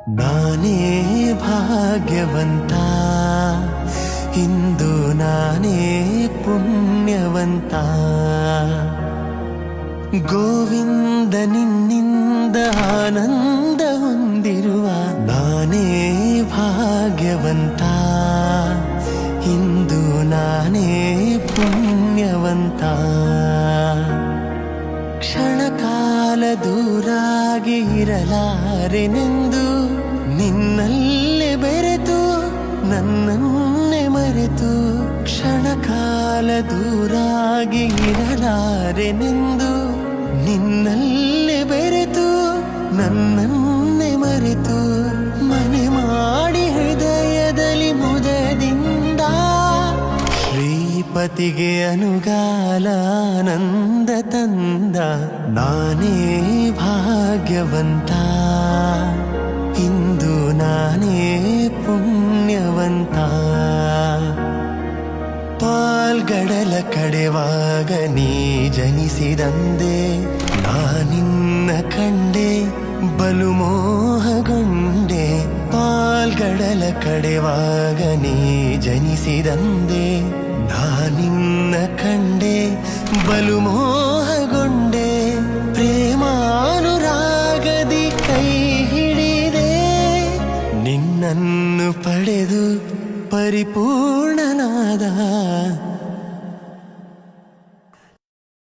ನಾನೇ ಭಾಗ್ಯವಂತ, ಇಂದು ನಾನೇ ಪುಣ್ಯವಂತ. ಗೋವಿಂದ ನಿನ್ನಿಂದ ಆನಂದ ಹೊಂದಿರುವ ನಾನೇ ಭಾಗ್ಯವಂತ, ಇಂದು ನಾನೇ ಪುಣ್ಯವಂತ. ಕ್ಷಣಕಾಲ ದೂರಾಗಿ ಇರಲಾರೆನೆಂದು ನಿನ್ನಲ್ಲೇ ಬೆರೆತು ನನ್ನನ್ನೇ ಮರೆತು. ಕ್ಷಣಕಾಲ ದೂರಾಗಿ ಇರಲಾರೆನೆಂದು ನಿನ್ನಲ್ಲೇ ಬೆರೆತು ನನ್ನನ್ನೇ ಮರೆತು. ಮನೆ ಮಾಡಿ ಹೃದಯದಲ್ಲಿ ಮುದದಿಂದ ಶ್ರೀಪತಿಗೆ ಅನುಗಾಲ ಆನಂದ ತಂದ ನಾನೇ ಭಾಗ್ಯವಂತ, ಇಂದು ನಾನೇ ಪುಣ್ಯವಂತ. ಪಾಲ್ಗಡಲ ಕಡೆವಾಗ ನೀ ಜನಿಸಿದಂದೆ ನಾನಿನ್ನ ಕಂಡೆ ಬಲು ಮೋಹಗೊಂಡೆ. ಪಾಲ್ಗಡಲ ಕಡೆವಾಗ ನೀ ಜನಿಸಿದಂದೆ ನಾನಿನ್ನ ಕಂಡೆ ಬಲು ಮೋಹಗೊಂಡೆ. ಪ್ರೇಮಾನುರಾಗದಿ ಕೈ ಹಿಡಿದೆ ನಿನ್ನನ್ನು ಪಡೆದು ಪರಿಪೂರ್ಣನಾದ